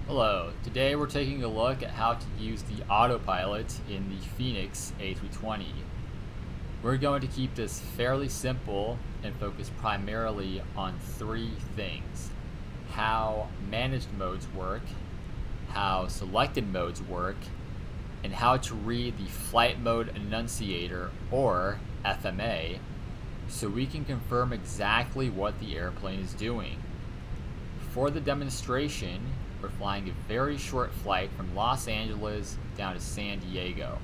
Hello, today we're taking a look at how to use the autopilot in the Fenix A320. We're going to keep this fairly simple and focus primarily on three things: how managed modes work, how selected modes work, and how to read the Flight Mode Annunciator, or FMA, so we can confirm exactly what the airplane is doing. For the demonstration, we're flying a very short flight from Los Angeles down to San Diego.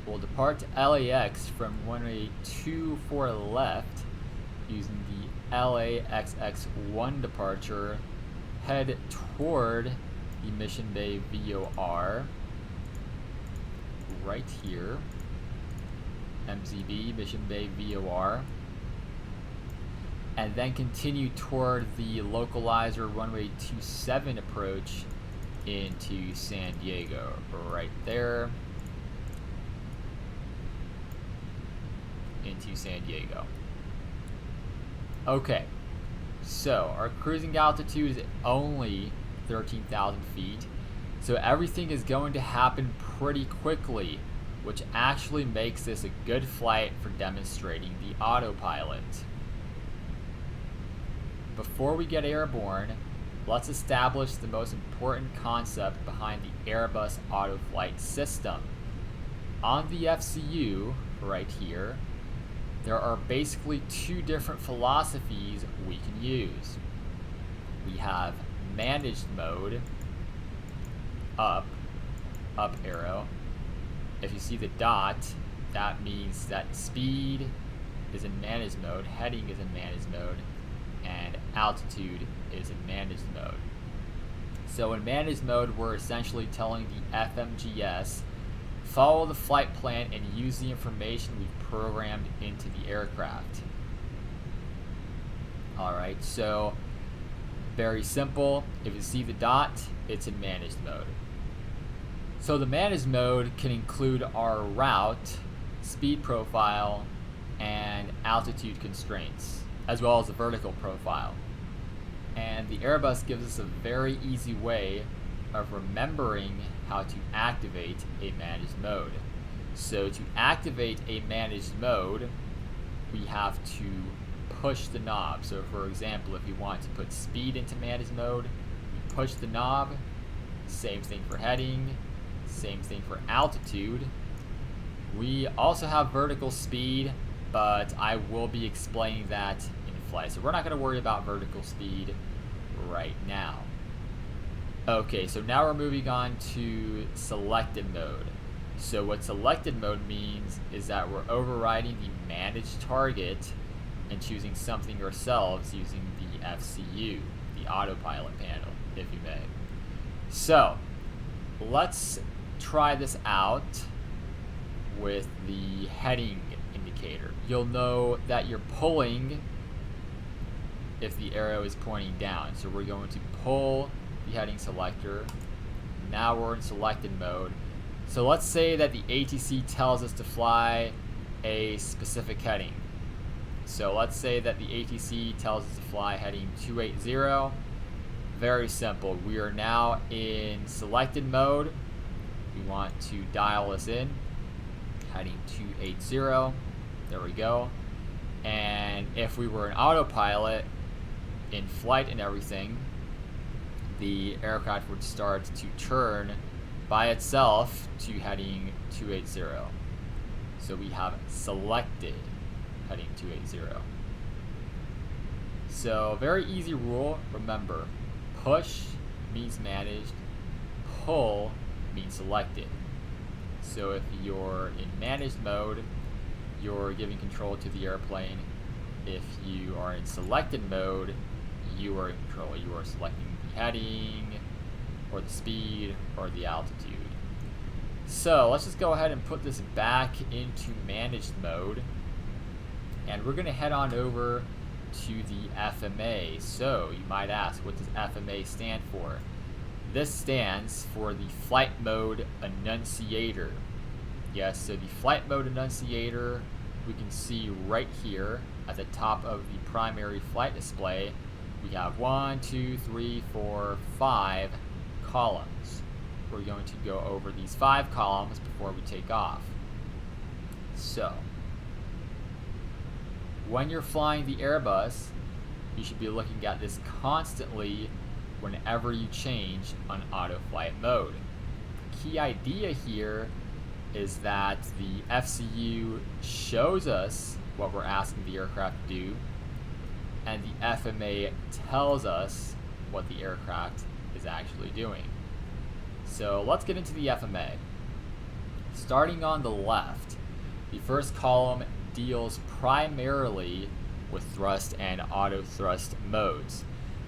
We'll depart to LAX from runway 24 left using the LAXX1 departure, head toward the Mission Bay VOR right here, MZB, Mission Bay VOR, and then continue toward the localizer runway 27 approach into San Diego, right there, into San Diego. Okay, so our cruising altitude is only 13,000 feet, so everything is going to happen pretty quickly, which actually makes this a good flight for demonstrating the autopilot. Before we get airborne, let's establish the most important concept behind the Airbus Autoflight system. On the FCU, right here, there are basically two different philosophies we can use. We have managed mode, up arrow. If you see the dot, that means that speed is in managed mode, heading is in managed mode, and altitude is in managed mode. So in managed mode, we're essentially telling the FMGS, follow the flight plan and use the information we've programmed into the aircraft. Alright, so very simple. If you see the dot, it's in managed mode. So the managed mode can include our route, speed profile, and altitude constraints, as well as the vertical profile. And the Airbus gives us a very easy way of remembering how to activate a managed mode. So to activate a managed mode, we have to push the knob. So for example, if you want to put speed into managed mode, you push the knob. Same thing for heading, same thing for altitude. We also have vertical speed, but I will be explaining that in flight, so we're not going to worry about vertical speed right now. Okay, so now we're moving on to selected mode. So what selected mode means is that we're overriding the managed target and choosing something ourselves using the FCU, the autopilot panel, if you may. So let's try this out with the heading indicator. You'll know that you're pulling if the arrow is pointing down. So we're going to pull the heading selector. Now we're in selected mode. So let's say that the ATC tells us to fly a specific heading. So let's say that the ATC tells us to fly heading 280. Very simple. We are now in selected mode. We want to dial this in. Heading 280. There we go. And if we were an autopilot in flight and everything, the aircraft would start to turn by itself to heading 280. So we have selected heading 280. So very easy rule. Remember, push means managed, pull means selected. So if you're in managed mode, you're giving control to the airplane. If you are in selected mode, you are in control. You are selecting the heading, or the speed, or the altitude. So let's just go ahead and put this back into managed mode. And we're going to head on over to the FMA. So you might ask, what does FMA stand for? This stands for the Flight Mode Annunciator. Yes, so the Flight Mode Annunciator, we can see right here at the top of the primary flight display, we have 1, 2, 3, 4, 5 columns. We're going to go over these 5 columns before we take off. So, when you're flying the Airbus, you should be looking at this constantly whenever you change on auto flight mode. The key idea here is that the FCU shows us what we're asking the aircraft to do, and the FMA tells us what the aircraft is actually doing. So let's get into the FMA. Starting on the left, the first column deals primarily with thrust and auto thrust modes.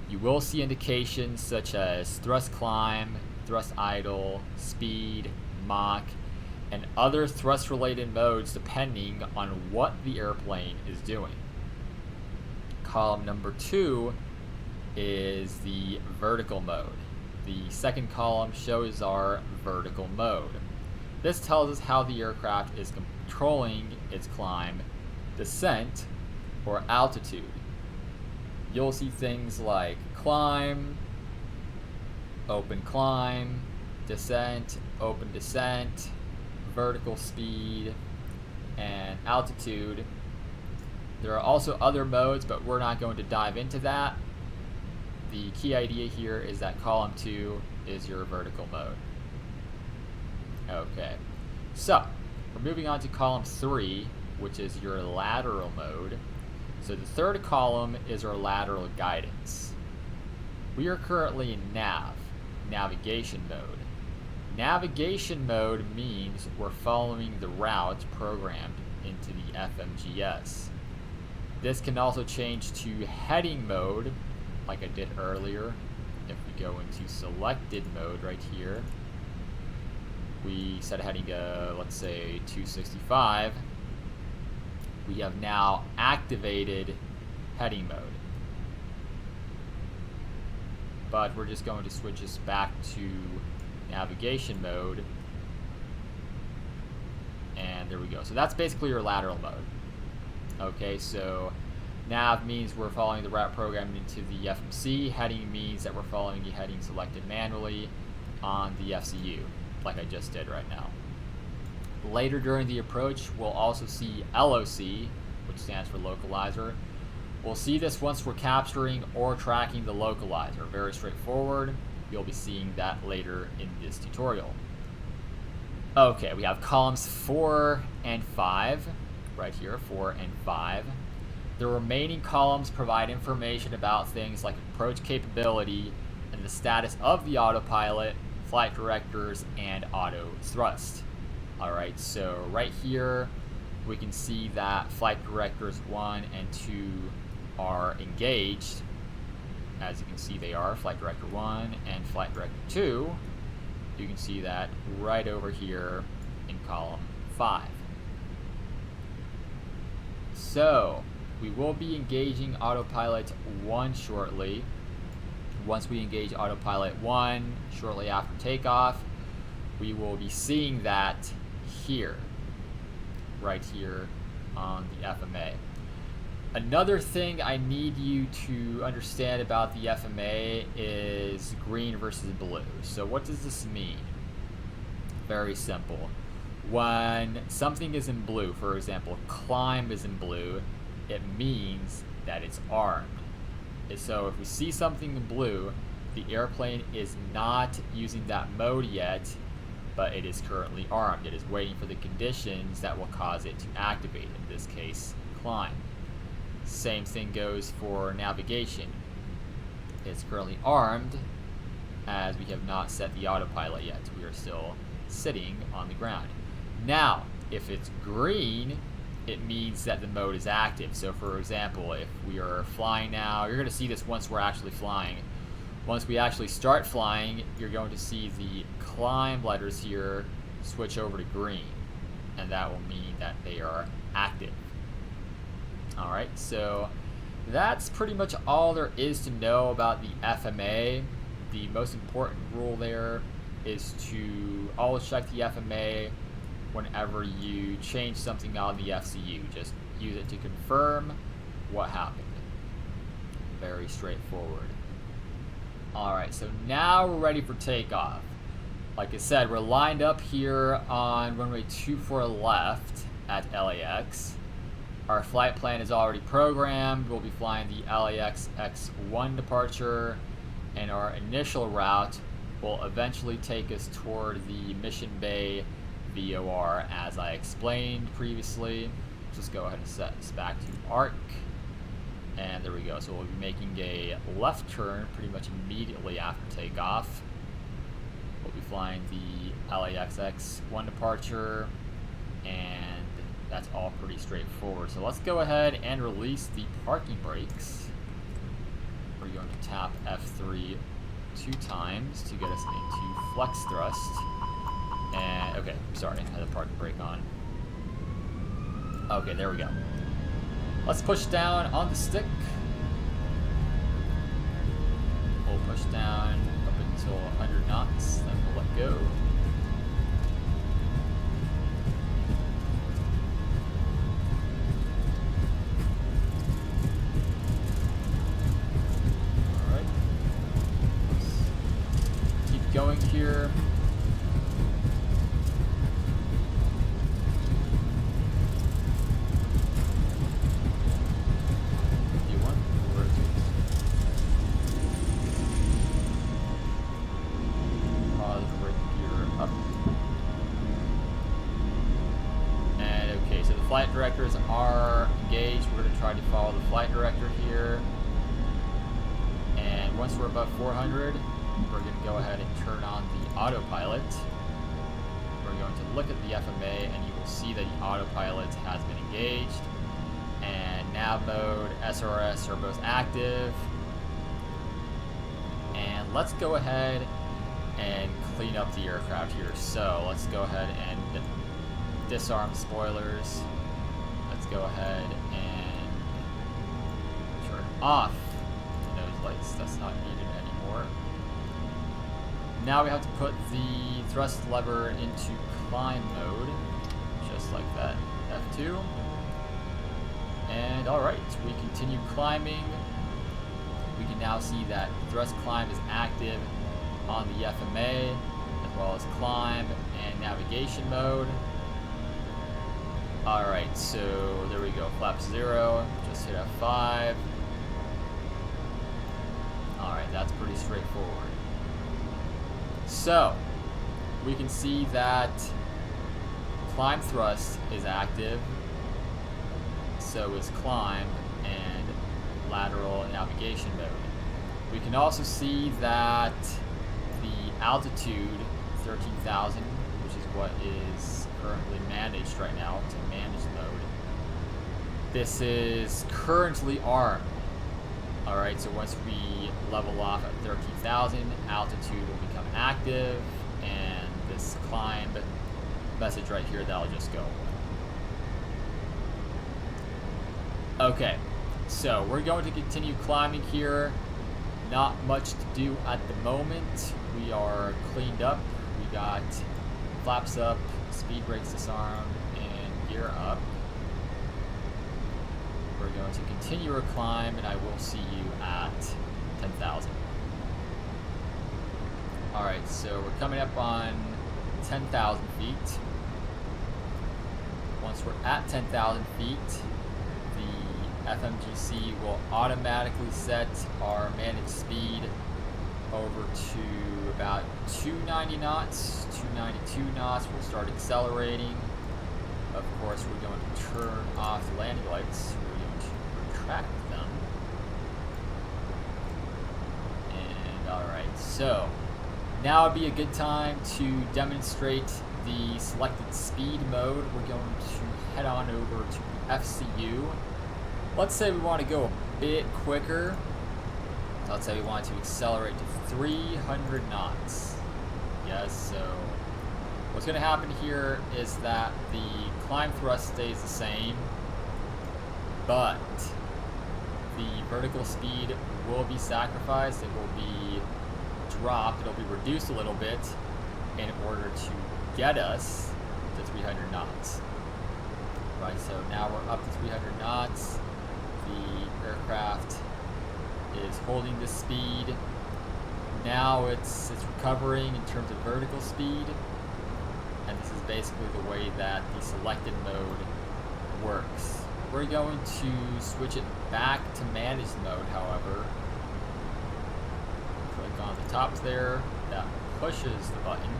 You will see indications such as thrust climb, thrust idle, speed, Mach, and other thrust related modes depending on what the airplane is doing. Column number 2 is the vertical mode. The second column shows our vertical mode. This tells us how the aircraft is controlling its climb, descent, or altitude. You'll see things like climb, open climb, descent, open descent, vertical speed, and altitude. There are also other modes, but we're not going to dive into that. The key idea here is that column 2 is your vertical mode. Okay, so we're moving on to column 3, which is your lateral mode. So the third column is our lateral guidance. We are currently in navigation mode. Navigation mode means we're following the route programmed into the FMGS. This can also change to heading mode, like I did earlier. If we go into selected mode right here, we set a heading to, let's say, 265. We have now activated heading mode. But we're just going to switch this back to navigation mode. And there we go. So that's basically your lateral mode. Okay, so nav means we're following the route programmed into the FMC. Heading means that we're following the heading selected manually on the FCU, like I just did right now. Later during the approach, we'll also see LOC, which stands for localizer. We'll see this once we're capturing or tracking the localizer. Very straightforward. You'll be seeing that later in this tutorial. Okay, we have columns 4 and 5, right here, 4 and 5. The remaining columns provide information about things like approach capability and the status of the autopilot, flight directors, and auto thrust. Alright, so right here we can see that flight directors 1 and 2 are engaged. As you can see, they are flight director 1 and flight director 2. You can see that right over here in column 5. So we will be engaging autopilot 1 shortly. Once we engage autopilot 1 shortly after takeoff, we will be seeing that here, right here on the FMA. Another thing I need you to understand about the FMA is green versus blue. So what does this mean? Very simple. When something is in blue, for example, climb is in blue, it means that it's armed. So if we see something in blue, the airplane is not using that mode yet, but it is currently armed. It is waiting for the conditions that will cause it to activate, in this case, climb. Same thing goes for navigation. It's currently armed, as we have not set the autopilot yet. We are still sitting on the ground. Now, if it's green, it means that the mode is active. So for example, if we are flying now, you're going to see this once we're actually flying. Once we actually start flying, you're going to see the climb letters here switch over to green, and that will mean that they are active. Alright, so that's pretty much all there is to know about the FMA. The most important rule there is to always check the FMA whenever you change something on the FCU. Just use it to confirm what happened. Very straightforward. Alright, so now we're ready for takeoff. Like I said, we're lined up here on runway 24 left at LAX. Our flight plan is already programmed. We'll be flying the LAX X1 departure, and our initial route will eventually take us toward the Mission Bay VOR as I explained previously. Just go ahead and set this back to arc. And there we go. So we'll be making a left turn pretty much immediately after takeoff. We'll be flying the LAX X1 departure, and that's all pretty straightforward. So let's go ahead and release the parking brakes. We're going to tap F3 2 times to get us into flex thrust. And okay, sorry, I had the parking brake on. Okay, there we go. Let's push down on the stick. We'll push down up until 100 knots, then we'll let go. Alright. Let's keep going here. Flight directors are engaged. We're going to try to follow the flight director here. And once we're above 400, we're going to go ahead and turn on the autopilot. We're going to look at the FMA, and you will see that the autopilot has been engaged. And nav mode, SRS are both active. And let's go ahead and clean up the aircraft here. So let's go ahead and disarm spoilers. Let's go ahead and turn off the nose lights. That's not needed anymore. Now we have to put the thrust lever into climb mode, just like that. F2. And alright, we continue climbing. We can now see that thrust climb is active on the FMA, as well as climb and navigation mode. Alright, so there we go, flap 0, just hit F5. Alright, that's pretty straightforward. So, we can see that climb thrust is active, so is climb and lateral navigation mode. We can also see that the altitude, 13,000, which is what is currently managed right now, it's a managed mode. This is currently armed. Alright, so once we level off at 13,000, altitude will become active, and this climb message right here, that'll just go away. Okay, so we're going to continue climbing here. Not much to do at the moment. We are cleaned up. We got flaps up, speed brakes disarmed, and gear up. We're going to continue our climb, and I will see you at 10,000. Alright, so we're coming up on 10,000 feet. Once we're at 10,000 feet, the FMGC will automatically set our managed speed over to about 290 knots, 292 knots. We'll start accelerating. Of course, we're going to turn off the landing lights. We're going to retract them. And alright, so now would be a good time to demonstrate the selected speed mode. We're going to head on over to FCU. Let's say we want to go a bit quicker. Let's say we want to accelerate to 300 knots. Yes, so what's going to happen here is that the climb thrust stays the same, but the vertical speed will be sacrificed. It will be dropped. It'll be reduced a little bit in order to get us to 300 knots. Right, so now we're up to 300 knots. The aircraft is holding this speed, now it's recovering in terms of vertical speed, and this is basically the way that the selected mode works. We're going to switch it back to managed mode, however. Click on the top there, that pushes the button,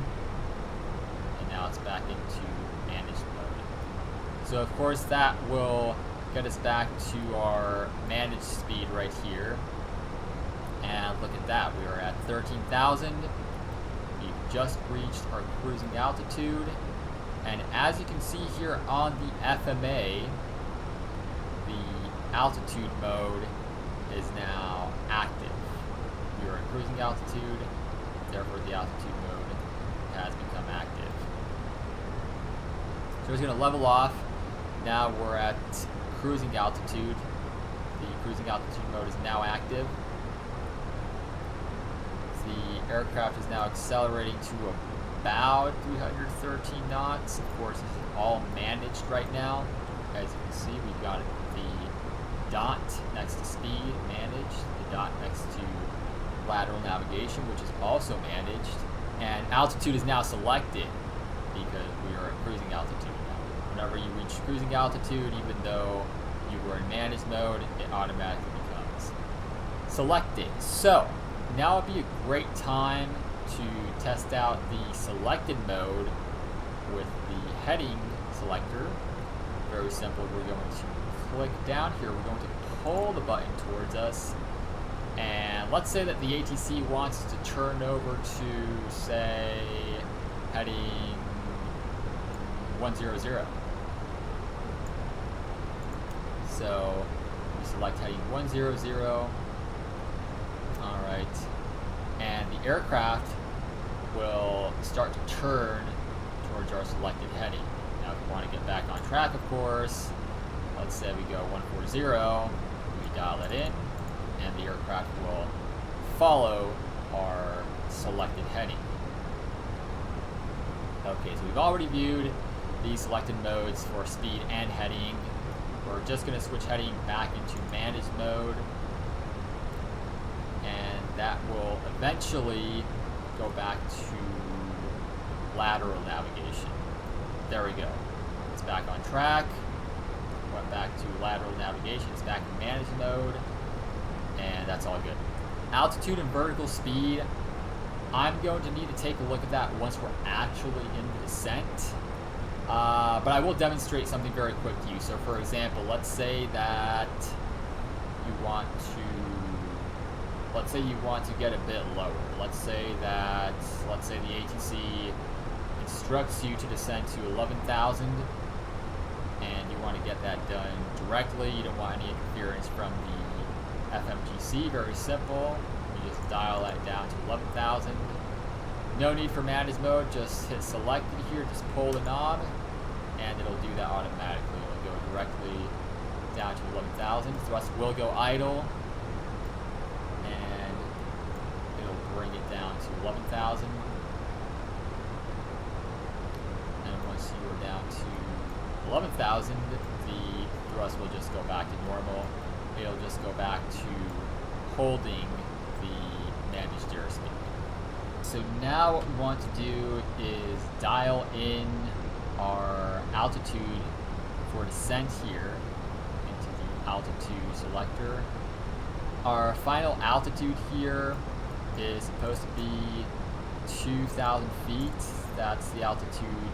and now it's back into managed mode. So of course that will get us back to our managed speed right here. And look at that, we are at 13,000. We've just reached our cruising altitude. And as you can see here on the FMA, the altitude mode is now active. We are at cruising altitude, therefore the altitude mode has become active. So it's going to level off. Now we're at cruising altitude. The cruising altitude mode is now active. The aircraft is now accelerating to about 313 knots. Of course, this is all managed right now. As you can see, we've got the dot next to speed, managed, the dot next to lateral navigation, which is also managed, and altitude is now selected because we are at cruising altitude now. Whenever you reach cruising altitude, even though you were in managed mode, it automatically becomes selected. So now would be a great time to test out the selected mode with the heading selector. Very simple. We're going to click down here. We're going to pull the button towards us. And let's say that the ATC wants us to turn over to, say, heading 100. So we select heading 100. Alright. And the aircraft will start to turn towards our selected heading. Now if we want to get back on track, of course, let's say we go 140, we dial it in, and the aircraft will follow our selected heading. Okay, so we've already viewed the selected modes for speed and heading. We're just going to switch heading back into managed mode, and that will eventually go back to lateral navigation. There we go. It's back on track. Went back to lateral navigation. It's back in managed mode. And that's all good. Altitude and vertical speed, I'm going to need to take a look at that once we're actually in the descent. But I will demonstrate something very quick to you. So for example, let's say that you want to get a bit lower. Let's say the ATC instructs you to descend to 11,000, and you want to get that done directly. You don't want any interference from the FMGC. Very simple. You just dial that down to 11,000. No need for managed mode. Just hit selected here. Just pull the knob, and it'll do that automatically. It'll go directly down to 11,000. Thrust will go idle, and it'll bring it down to 11,000. And once you are down to 11,000, the thrust will just go back to normal. It'll just go back to holding the managed airspeed. So now what we want to do is dial in our altitude for descent here into the altitude selector. Our final altitude here is supposed to be 2,000 feet. That's the altitude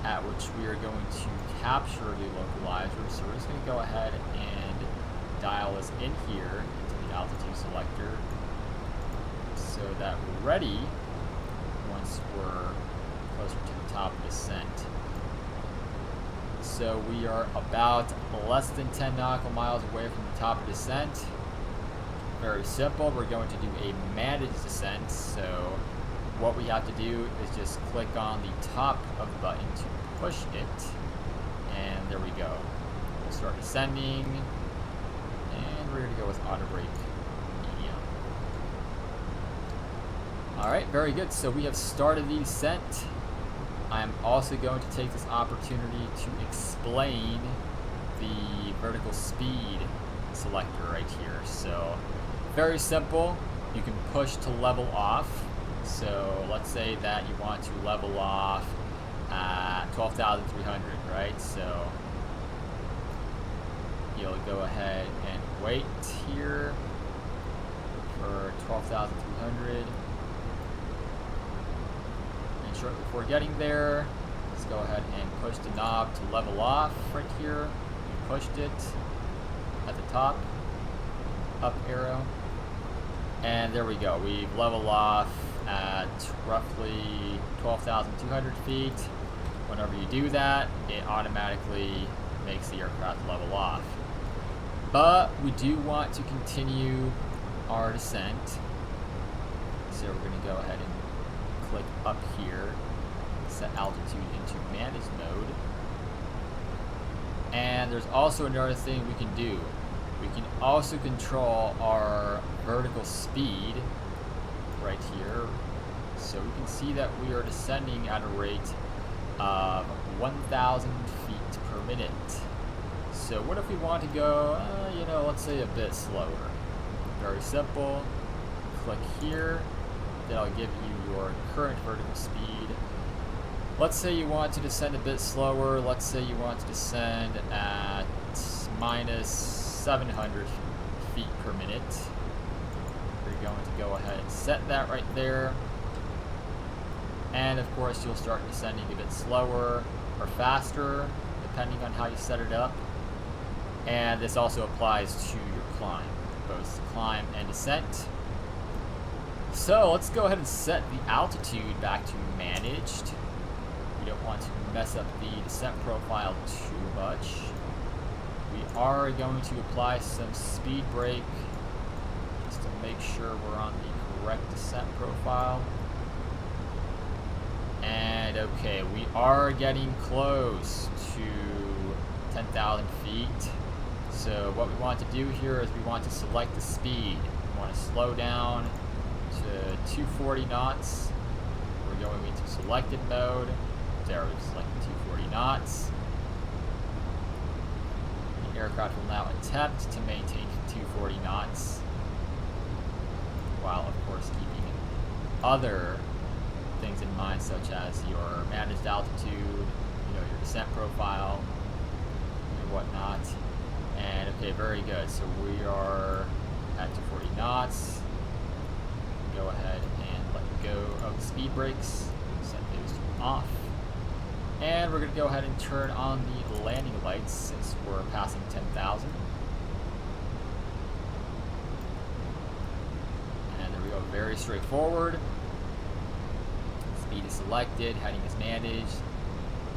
at which we are going to capture the localizer. So we're just going to go ahead and dial this in here into the altitude selector so that we're ready once we're closer to the top of descent. So we are about less than 10 nautical miles away from the top of descent. Very simple. We're going to do a managed descent. So what we have to do is just click on the top of the button to push it. And there we go. We'll start descending. And we're going to go with auto brake medium. Alright, very good. So we have started the descent. I'm also going to take this opportunity to explain the vertical speed selector right here. So very simple. you can push to level off. So let's say that you want to level off at 12,300, right? So you'll go ahead and wait here for 12,300. And shortly before getting there, let's go ahead and push the knob to level off right here. You pushed it at the top, up arrow. And there we go. We've leveled off at roughly 12,200 feet. Whenever you do that, it automatically makes the aircraft level off. But we do want to continue our descent. So we're going to go ahead and click up here, set altitude into managed mode. And there's also another thing we can do. We can also control our vertical speed right here. So we can see that we are descending at a rate of 1,000 feet per minute. So what if we want to go, let's say a bit slower? Very simple. Click here. That'll give you your current vertical speed. Let's say you want to descend a bit slower. Let's say you want to descend at minus 700 feet per minute. You're going to go ahead and set that right there. And of course, you'll start descending a bit slower or faster, depending on how you set it up. And this also applies to your climb, both climb and descent. So let's go ahead and set the altitude back to managed. We don't want to mess up the descent profile too much. We are going to apply some speed brake just to make sure we're on the correct descent profile. And okay, we are getting close to 10,000 feet. So what we want to do here is we want to select the speed. We want to slow down to 240 knots. We're going into selected mode. There, we've selected 240 knots. The aircraft will now attempt to maintain 240 knots, while of course keeping other things in mind, such as your managed altitude, your descent profile, and whatnot. And okay, very good. So we are at 240 knots. Go ahead and let go of the speed brakes. Set those to off. And we're going to go ahead and turn on the landing lights since we're passing 10,000. And there we go, very straightforward. Speed is selected, heading is managed.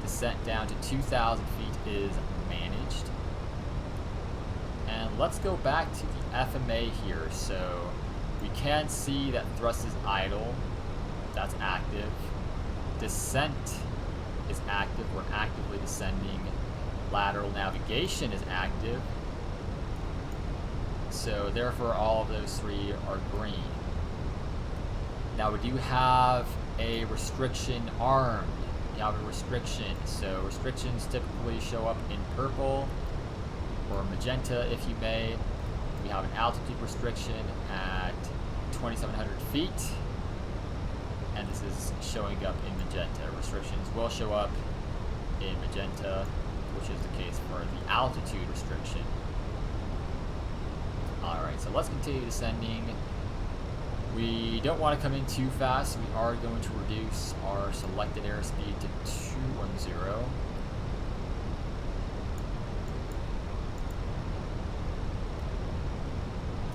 Descent down to 2,000 feet is managed. And let's go back to the FMA here. So we can see that thrust is idle. That's active. Descent is active. We're actively descending. Lateral navigation is active. So therefore all of those three are green. Now we do have a restriction armed. You have a restriction. So restrictions typically show up in purple or magenta, if you may. We have an altitude restriction at 2,700 feet. And this is showing up in magenta. Restrictions will show up in magenta, which is the case for the altitude restriction. Alright, so let's continue descending. We don't want to come in too fast. We are going to reduce our selected airspeed to 210.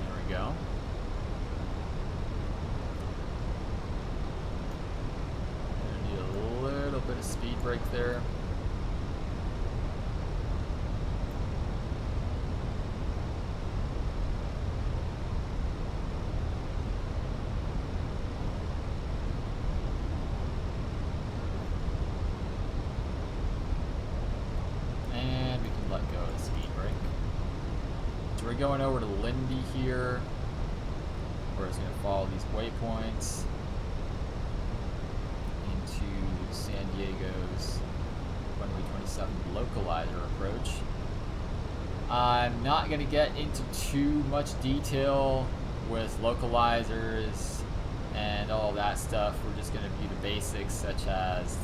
There we go. Bit of speed brake there. And we can let go of the speed brake. So we're going over to Lindy here, where it's going to follow these waypoints into San Diego's runway 27 localizer approach. I'm not going to get into too much detail with localizers and all that stuff. We're just going to view the basics, such as the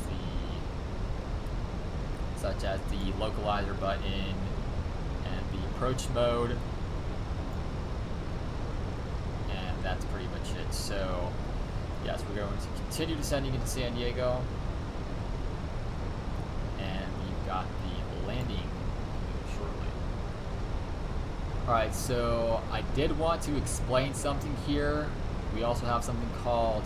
localizer button and the approach mode, and that's pretty much it. So yes, we're going to continue descending into San Diego, and we've got the landing shortly. Alright, so I did want to explain something here. We also have something called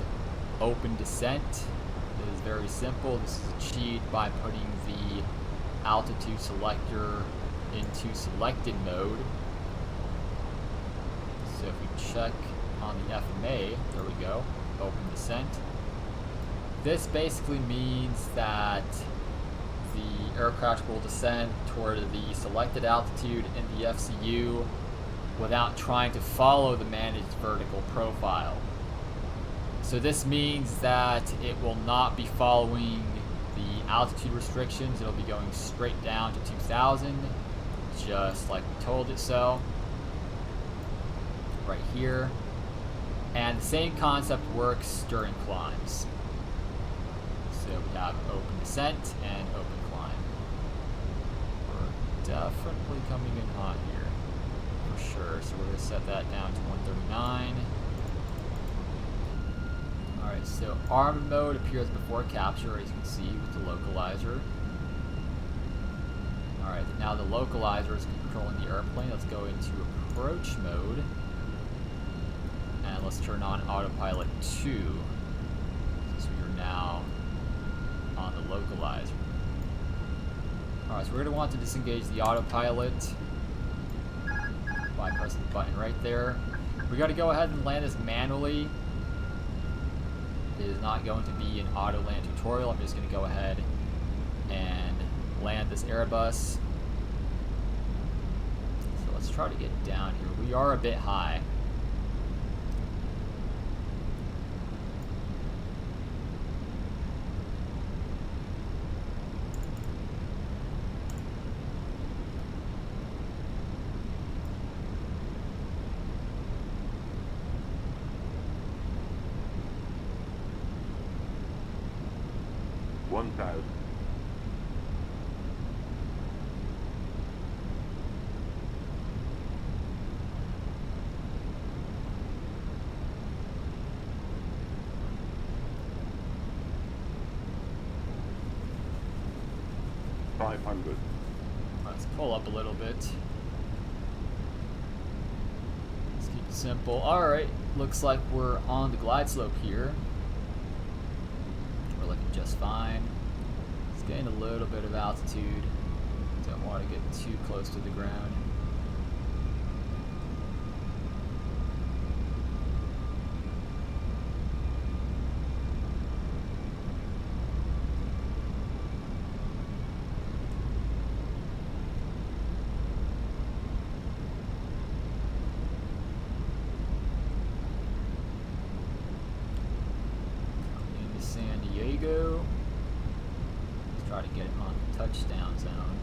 open descent. It is very simple. This is achieved by putting the altitude selector into selected mode. So if we check on the FMA, there we go, open descent. This basically means that the aircraft will descend toward the selected altitude in the FCU without trying to follow the managed vertical profile. So this means that it will not be following the altitude restrictions. It'll be going straight down to 2000, just like we told it so, right here. And the same concept works during climbs. So we have open descent and open climb. We're definitely coming in hot here, for sure. So we're going to set that down to 139. Alright, so arm mode appears before capture, as you can see, with the localizer. Alright, now the localizer is controlling the airplane. Let's go into approach mode. And let's turn on autopilot 2, since we are now on the localizer. Alright, so we're going to want to disengage the autopilot by pressing the button right there. We got to go ahead and land this manually. It is not going to be an auto land tutorial. I'm just going to go ahead and land this Airbus. So let's try to get down here. We are a bit high. Let's pull up a little bit. Let's keep it simple. Alright, looks like we're on the glide slope here. We're looking just fine. Let's gain a little bit of altitude. Don't want to get too close to the ground. Let's try to get it on the touchdown zone.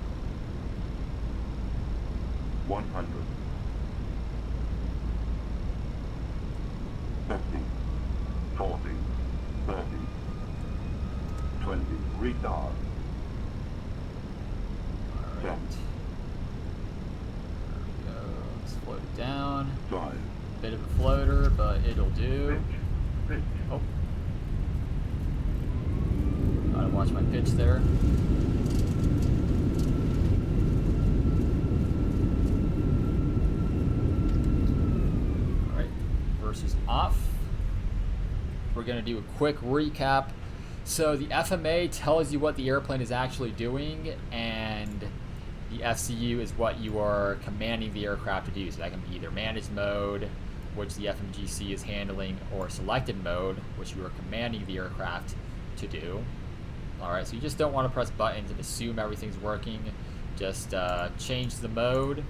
100. 50. 40. 30. 20. Retard. All right. 10. There we go. Let's float it down. 5. Bit of a floater, but it'll do. Pitch. Oh. Gotta watch my pitch there. Alright, versus off. We're gonna do a quick recap. So the FMA tells you what the airplane is actually doing, and the FCU is what you are commanding the aircraft to do. So that can be either managed mode, which the FMGC is handling, or selected mode, which you are commanding the aircraft to do. Alright, so you just don't want to press buttons and assume everything's working. Just change the mode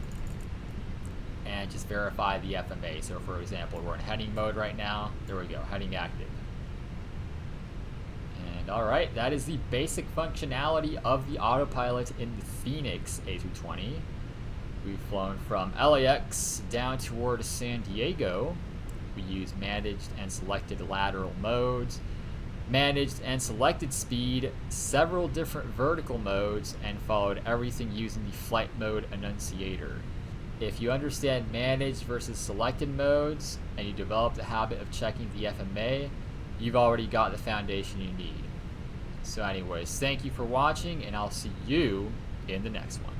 and just verify the FMA. So for example, we're in heading mode right now. There we go, heading active. And alright, that is the basic functionality of the autopilot in the Fenix A320. We've flown from LAX down toward San Diego, We used managed and selected lateral modes, managed and selected speed, several different vertical modes, and followed everything using the Flight Mode Annunciator. If you understand managed versus selected modes, and you develop the habit of checking the FMA, you've already got the foundation you need. So anyways, thank you for watching, and I'll see you in the next one.